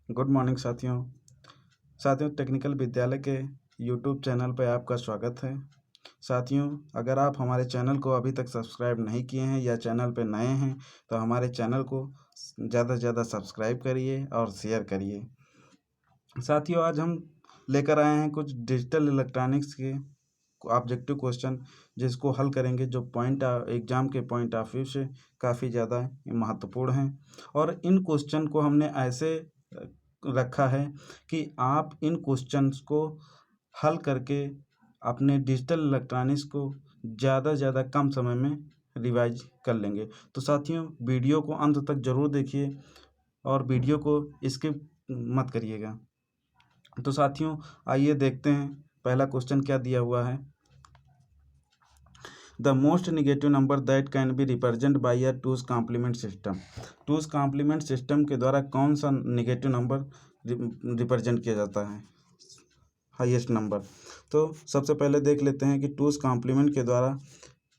Good morning साथियों technical विद्यालय के यूट्यूब चैनल पर आपका स्वागत है। साथियों, अगर आप हमारे चैनल को अभी तक सब्सक्राइब नहीं किए हैं या चैनल पर नए हैं तो हमारे चैनल को ज़्यादा से ज़्यादा सब्सक्राइब करिए और शेयर करिए। साथियों, आज हम लेकर आए हैं कुछ डिजिटल इलेक्ट्रॉनिक्स के ऑब्जेक्टिव क्वेश्चन, जिसको हल करेंगे, जो एग्ज़ाम के पॉइंट ऑफ व्यू से काफ़ी ज़्यादा महत्वपूर्ण हैं। और इन क्वेश्चन को हमने ऐसे रखा है कि आप इन क्वेश्चंस को हल करके अपने डिजिटल इलेक्ट्रॉनिक्स को ज़्यादा से ज़्यादा कम समय में रिवाइज कर लेंगे। तो साथियों, वीडियो को अंत तक ज़रूर देखिए और वीडियो को स्किप मत करिएगा। तो साथियों, आइए देखते हैं पहला क्वेश्चन क्या दिया हुआ है। The most negative number that can be represent by a two's complement system. Two's complement system के द्वारा कौन सा निगेटिव नंबर रिप्रेजेंट किया जाता है, हाईएस्ट नंबर। तो सबसे पहले देख लेते हैं कि टूज कॉम्प्लीमेंट के द्वारा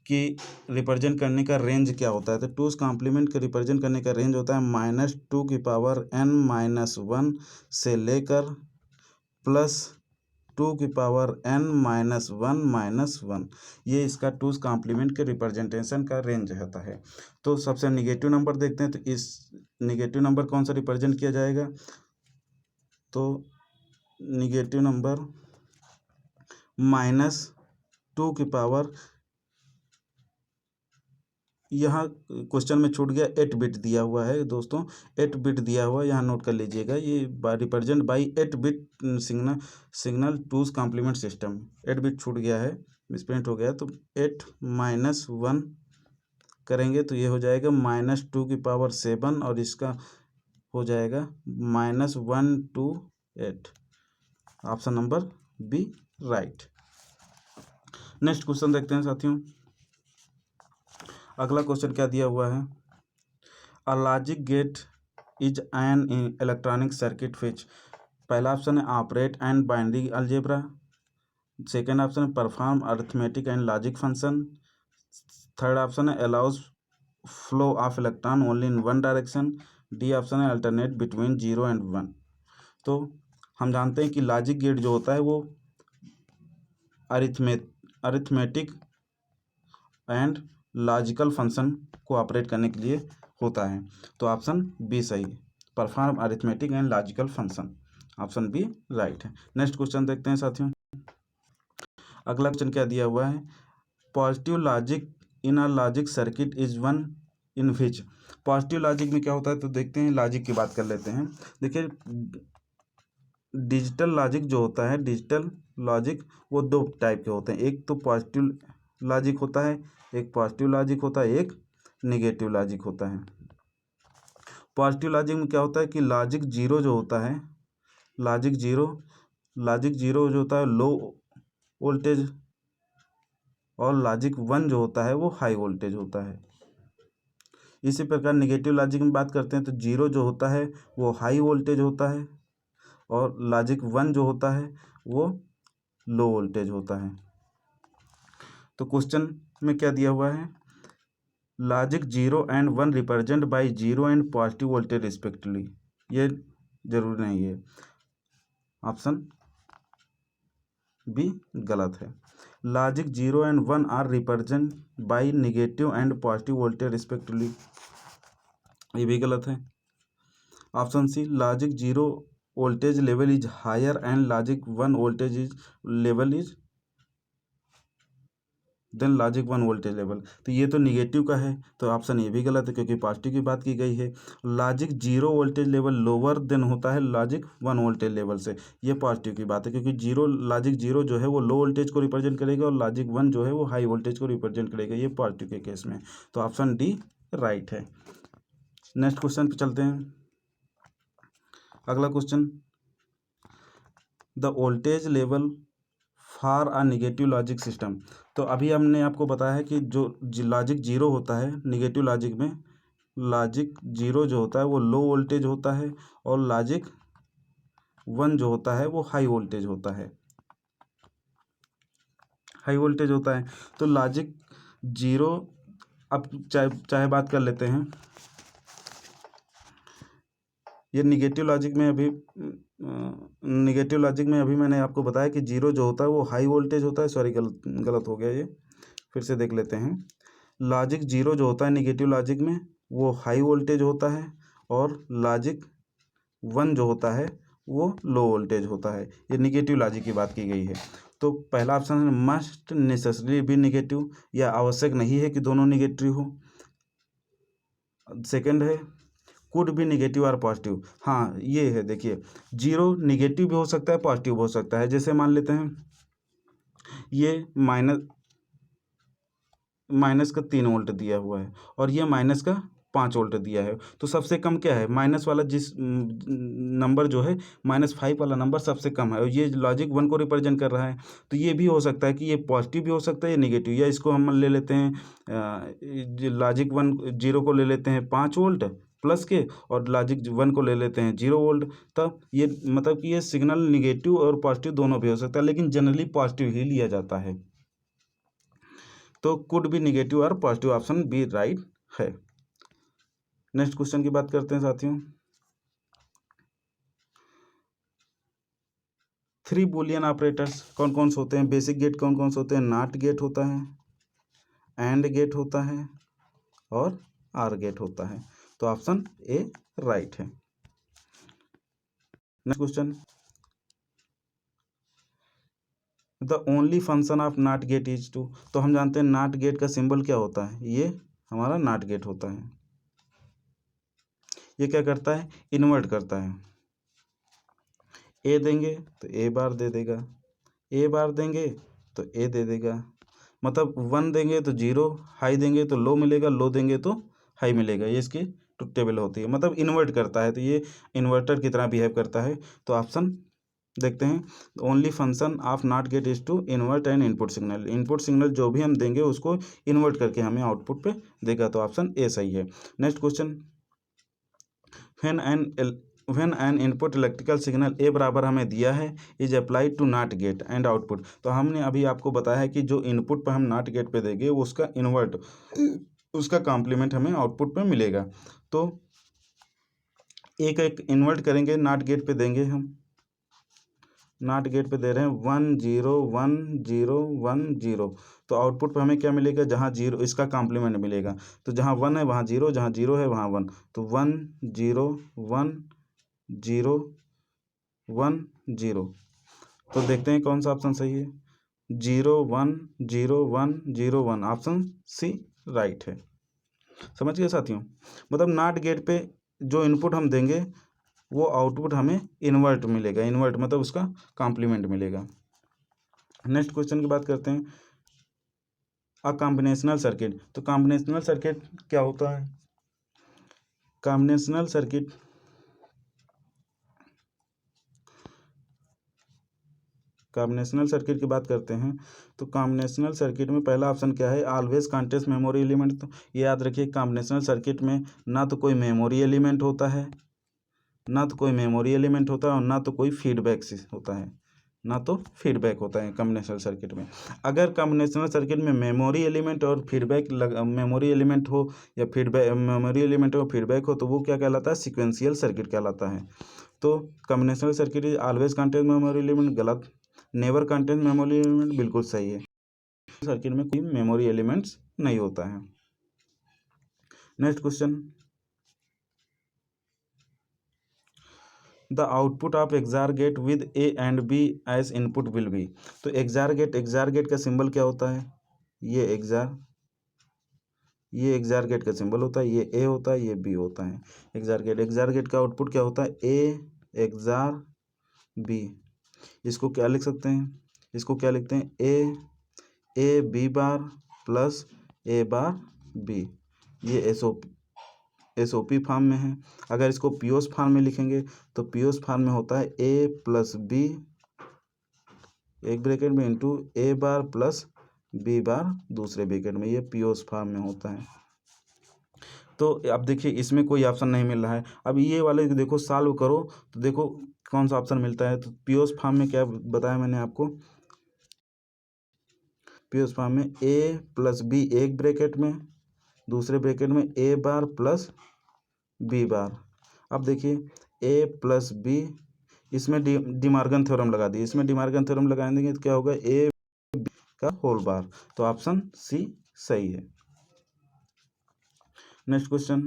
कि रिप्रेजेंट करने का रेंज क्या होता है। तो टूज कॉम्प्लीमेंट के रिप्रेजेंट करने का रेंज होता है -2n-1 से लेकर +2n-1-1। ये इसका टूज कॉम्प्लीमेंट के रिप्रेजेंटेशन का रेंज रहता है। तो सबसे निगेटिव नंबर देखते हैं। तो इस निगेटिव नंबर कौन सा रिप्रेजेंट किया जाएगा, तो निगेटिव नंबर -2 यहाँ क्वेश्चन में छूट गया 8 बिट दिया हुआ है दोस्तों, 8 बिट दिया हुआ है, यहाँ नोट कर लीजिएगा। ये represent by 8 bit signal two's complement system. 8 bit छूट गया है, मिसप्रिंट हो गया। तो 8-1 करेंगे तो ये हो जाएगा -2 7 और इसका हो जाएगा -128। Option number B right. Next question देखते हैं साथियों। अगला क्वेश्चन क्या दिया हुआ है। A logic gate is an electronic circuit which, पहला ऑप्शन है operate and binary algebra, second option है perform arithmetic and logic function, third option है allows flow of electron only in one direction, D option है alternate between 0 and 1। तो हम जानते हैं कि लॉजिक गेट जो होता है वो अरिथमेटिक एंड लॉजिकल फंक्शन को ऑपरेट करने के लिए होता है। तो ऑप्शन बी सही, perform arithmetic and logical function, option B right है। नेक्स्ट क्वेश्चन देखते हैं साथियों। अगला क्वेश्चन क्या दिया हुआ है। Positive logic in a logic circuit is one in which, positive logic में क्या होता है, तो देखते हैं, लॉजिक की बात कर लेते हैं। देखिए, डिजिटल लॉजिक जो होता है, डिजिटल लॉजिक वो दो टाइप के होते हैं। एक तो पॉजिटिव लॉजिक होता है, एक पॉजिटिव लॉजिक होता है, एक निगेटिव लॉजिक होता है। पॉजिटिव लॉजिक में क्या होता है कि लॉजिक जीरो जो होता है, लॉजिक जीरो जो होता है लो वोल्टेज, और लॉजिक 1 जो होता है वो हाई वोल्टेज होता है। इसी प्रकार निगेटिव लॉजिक में बात करते हैं तो जीरो जो होता है वो हाई वोल्टेज होता है, और लॉजिक 1 जो होता है वो लो वोल्टेज होता है। तो क्वेश्चन में क्या दिया हुआ है, logic 0 and 1 represent by 0 and positive voltage respectively, ये जरूरी नहीं है, ऑप्शन बी गलत है। Logic 0 and 1 are represent by negative and positive voltage respectively, ये भी गलत है। Option C, logic 0 voltage level is higher and logic 1 voltage is level is than logic 1 voltage level, तो ये तो निगेटिव का है, तो ऑप्शन ये भी गलत है क्योंकि पॉजिटिव की बात की गई है। Logic 0 voltage level lower than होता है लॉजिक 1 वोल्टेज लेवल से, ये पॉजिटिव की बात है क्योंकि लॉजिक 0 जो है वो लो वोल्टेज को रिप्रेजेंट करेगा और लॉजिक 1 जो है वो हाई वोल्टेज को रिप्रेजेंट करेगा, ये पॉजिटिव के केस में। तो ऑप्शन डी राइट है। नेक्स्ट क्वेश्चन पे चलते हैं। अगला question, the voltage level for a negative logic system. तो अभी हमने आपको बताया है कि जो लॉजिक 0 होता है निगेटिव लॉजिक में, लॉजिक 0 जो होता है वो लो वोल्टेज होता है, और लॉजिक 1 जो होता है वो हाई वोल्टेज होता है, हाई वोल्टेज होता है। तो लॉजिक 0, अब चाहे बात कर लेते हैं, ये निगेटिव लॉजिक में अभी मैंने आपको बताया कि जीरो जो होता है वो हाई वोल्टेज होता है। सॉरी, गलत हो गया ये, फिर से देख लेते हैं। लॉजिक जीरो जो होता है निगेटिव लॉजिक में वो हाई वोल्टेज होता है, और लॉजिक वन जो होता है वो लो वोल्टेज होता है। ये निगेटिव लॉजिक की बात की गई है। तो पहला ऑप्शन है मस्ट नेसेसरी बी निगेटिव, या आवश्यक नहीं है कि दोनों निगेटिव हो। सेकंड है कुड भी निगेटिव और पॉजिटिव। हाँ, ये है, देखिए जीरो निगेटिव भी हो सकता है, पॉजिटिव भी हो सकता है। जैसे मान लेते हैं ये माइनस का 3 वोल्ट दिया हुआ है और ये माइनस का 5 वोल्ट दिया है, तो सबसे कम क्या है, माइनस वाला जिस नंबर जो है -5 वाला नंबर सबसे कम है, और ये लॉजिक वन को रिप्रेजेंट कर रहा है। तो ये भी हो सकता है कि ये पॉजिटिव भी हो सकता है, ये निगेटिव, या इसको हम ले लेते हैं लॉजिक वन जीरो को ले लेते हैं 5 वोल्ट प्लस के, और लॉजिक वन को ले लेते हैं 0 वोल्ट। तब ये मतलब कि ये सिग्नल निगेटिव और पॉजिटिव दोनों भी हो सकता है, लेकिन जनरली पॉजिटिव ही लिया जाता है। तो कुड भी निगेटिव और पॉजिटिव, ऑप्शन बी राइट है। नेक्स्ट क्वेश्चन की बात करते हैं साथियों। 3 बुलियन ऑपरेटर्स कौन कौन से होते हैं? बेसिक गेट कौन कौन से होते हैं? नॉट गेट होता है, एंड गेट होता है, और आर गेट होता है। तो ऑप्शन ए राइट है। Next question, the only function of NOT gate is to. तो हम जानते हैं नॉट गेट का सिंबल क्या होता है, ये हमारा नॉट गेट होता है। ये क्या करता है, इन्वर्ट करता है। ए देंगे तो ए बार दे देगा, ए बार देंगे तो ए दे देगा, मतलब 1 देंगे तो 0, हाई देंगे तो लो मिलेगा, लो देंगे तो हाई मिलेगा। ये इसकी ट्रुथ टेबल होती है, मतलब इन्वर्ट करता है, तो ये इन्वर्टर की तरह बिहेव करता है। तो ऑप्शन देखते हैं, only function of NOT gate is to invert and input signal. Input signal जो भी हम देंगे उसको इन्वर्ट करके हमें आउटपुट पे देगा, तो ऑप्शन ए सही है। Next question, when an input electrical signal A बराबर हमें दिया है is applied to NOT gate and output. तो हमने अभी आपको बताया है कि जो इनपुट पर हम नॉट गेट पे देंगे उसका इन्वर्ट, उसका कॉम्प्लीमेंट हमें आउटपुट पे मिलेगा। तो एक एक इन्वर्ट करेंगे, नॉट गेट पे देंगे, हम नॉट गेट पे दे रहे हैं 1 0 1 0 1 0, तो आउटपुट पे हमें क्या मिलेगा, जहाँ 0 इसका कॉम्प्लीमेंट मिलेगा। तो जहाँ 1 है वहाँ 0, जहाँ 0 है वहाँ 1, तो 1 0 1 0 1 0। तो देखते हैं कौन सा ऑप्शन सही है, 0 1 0 1 0 1, ऑप्शन सी राइट है। समझ गए साथियों, मतलब नॉट गेट पे जो इनपुट हम देंगे वो आउटपुट हमें इन्वर्ट मिलेगा, इन्वर्ट मतलब उसका कॉम्प्लीमेंट मिलेगा। नेक्स्ट क्वेश्चन की बात करते हैं, अ कॉम्बिनेशनल सर्किट। तो कॉम्बिनेशनल सर्किट क्या होता है? कॉम्बिनेशनल सर्किट की बात करते हैं, तो कॉम्बिनेशनल सर्किट में पहला ऑप्शन क्या है, ऑलवेज कंटेन्स मेमोरी एलिमेंट। तो ये याद रखिए, कॉम्बिनेशनल सर्किट में ना तो कोई मेमोरी एलिमेंट होता है, और ना तो कोई फीडबैक होता है, कॉम्बिनेशनल सर्किट में। अगर कॉम्बिनेशनल सर्किट में मेमोरी एलिमेंट और फीडबैक फीडबैक हो तो वो क्या कहलाता है, सीक्वेंशियल सर्किट कहलाता है। तो combinational circuit is always contain memory element, गलत। नेवर कंटेन मेमोरी एलिमेंट, बिल्कुल सही है। सर्किट में कोई मेमोरी एलिमेंट्स नहीं होता है। Next question, the output of XOR gate with A and B as input will be. तो एक्सआर गेट का सिंबल क्या होता है, ये एक्सआर गेट का सिंबल होता है, ये ए होता है, ये बी होता है। एक्सआर गेट का आउटपुट क्या होता है, ए एक्सआर बी। इसको क्या लिख सकते हैं, इसको क्या लिखते हैं, A B bar plus A bar B. ये एसओपी फॉर्म में है। अगर इसको पीओस फॉर्म में लिखेंगे तो पीओस फॉर्म में होता है ए प्लस बी एक ब्रैकेट में इंटू ए बार प्लस बी बार दूसरे ब्रैकेट में, ये पीओस फॉर्म में होता है। तो अब देखिए इसमें कोई ऑप्शन नहीं मिल रहा है। अब ये वाले देखो सॉल्व करो तो देखो कौन सा ऑप्शन मिलता है। तो पीओस फॉर्म में क्या बताया मैंने आपको, पीओस फॉर्म में ए प्लस बी एक ब्रैकेट में, दूसरे ब्रैकेट में ए बार प्लस बी बार। अब देखिए ए प्लस बी, इसमें डिमार्गन थ्योरम लगा दिए, इसमें डिमार्गन थ्योरम लगा देंगे तो क्या होगा, ए बी का होल बार। तो ऑप्शन सी सही है। Next question,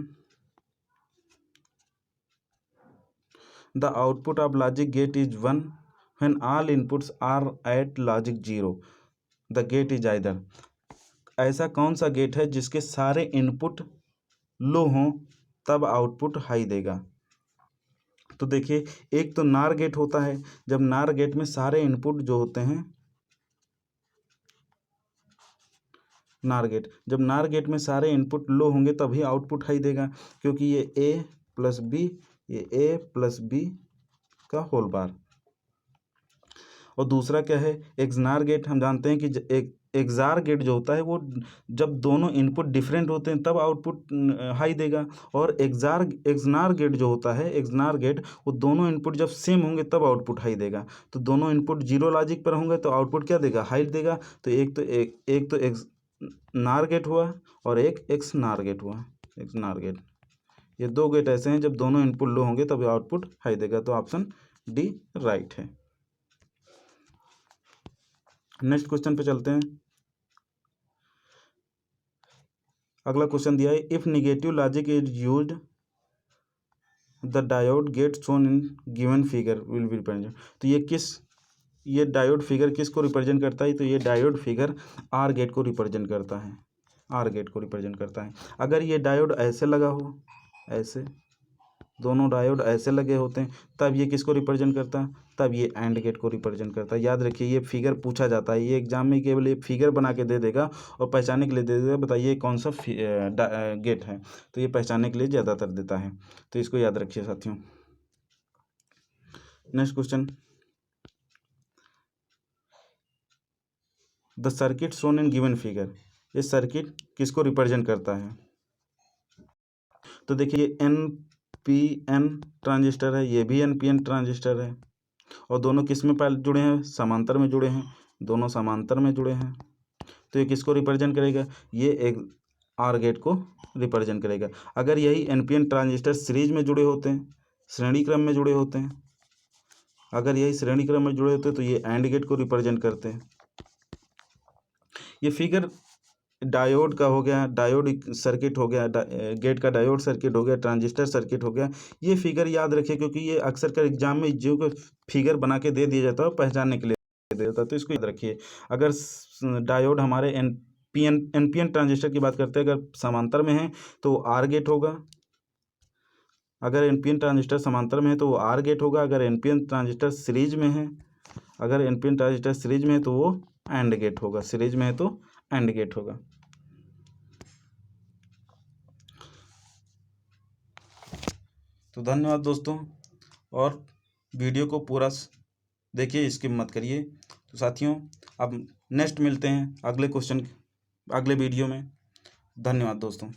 the output of logic gate is 1 when all inputs are at logic 0, the gate is either. ऐसा कौन सा गेट है जिसके सारे इनपुट लो हों तब आउटपुट हाई देगा। तो देखिए, एक तो नार गेट होता है, जब नार गेट में सारे इनपुट जो होते हैं, नार गेट, जब नार गेट में सारे इनपुट लो होंगे तभी आउटपुट हाई देगा, क्योंकि ये ए प्लस बी, ये ए प्लस बी का होल बार। और दूसरा क्या है, एक्सनार गेट। हम जानते हैं कि एक एक्सआर गेट जो होता है वो जब दोनों इनपुट डिफरेंट होते हैं तब आउटपुट हाई देगा, और एक्सनार गेट जो होता है, एक्सनार गेट, वो दोनों इनपुट जब सेम होंगे तब आउटपुट हाई देगा। तो दोनों इनपुट जीरो लॉजिक पर होंगे तो आउटपुट क्या देगा, हाई देगा। तो एक तो एक्स नार गेट हुआ और एक एक्स नार गेट हुआ, एक्स नार गेट। ये दो गेट ऐसे हैं जब दोनों इनपुट लो होंगे तब आउटपुट हाई देगा। तो ऑप्शन डी राइट है। नेक्स्ट क्वेश्चन पे चलते हैं। अगला क्वेश्चन दिया है, if negative logic is used the diode gate shown in given figure will be represent. तो ये डायोड फिगर किसको रिप्रेजेंट करता है, तो ये डायोड फिगर आर गेट को रिप्रेजेंट करता है, आर गेट को रिप्रेजेंट करता है। अगर ये डायोड ऐसे लगा हो, ऐसे दोनों डायोड ऐसे लगे होते हैं तब ये किसको रिप्रेजेंट करता है, तब ये एंड गेट को रिप्रेजेंट करता है। याद रखिए, ये फिगर पूछा जाता है, ये एग्जाम में केवल ये फिगर बना के दे देगा और पहचानने के लिए दे देगा, बताइए कौन सा गेट है, तो ये पहचानने के लिए ज़्यादातर देता है। तो इसको याद रखिए साथियों। Next question, the circuit shown in given figure, ये सर्किट किसको रिप्रेजेंट करता है। तो देखिए, NPN ट्रांजिस्टर है, ये भी NPN ट्रांजिस्टर है, और दोनों किस में जुड़े हैं, समांतर में जुड़े हैं, दोनों समांतर में जुड़े हैं। तो ये किसको रिप्रेजेंट करेगा, ये एक आर गेट को रिप्रेजेंट करेगा। अगर यही NPN ट्रांजिस्टर सीरीज में जुड़े होते हैं, श्रेणी क्रम में जुड़े होते हैं, अगर यही श्रेणी क्रम में जुड़े होते हैं तो ये एंड गेट को रिप्रेजेंट करते हैं। ये फिगर डायोड का हो गया, डायोड सर्किट हो गया, गेट का डायोड सर्किट हो गया, ट्रांजिस्टर सर्किट हो गया। ये फिगर याद रखिए, क्योंकि ये अक्सर कर एग्जाम में जो को फिगर बना के दे दिया जाता है पहचानने के लिए दे दिया जाता है, तो इसको याद रखिए। अगर डायोड हमारे एनपीएन ट्रांजिस्टर की बात करते हैं, अगर समांतर में है तो आर गेट होगा, अगर एनपीएन ट्रांजिस्टर समांतर में है तो वो आर गेट होगा, अगर एनपीएन ट्रांजिस्टर सीरीज में है, अगर एनपीएन ट्रांजिस्टर सीरीज में है तो वो एंड गेट होगा, सीरीज में है तो एंड गेट होगा। तो धन्यवाद दोस्तों, और वीडियो को पूरा देखिए, स्किप मत करिए। तो साथियों, अब नेक्स्ट मिलते हैं अगले क्वेश्चन, अगले वीडियो में। धन्यवाद दोस्तों।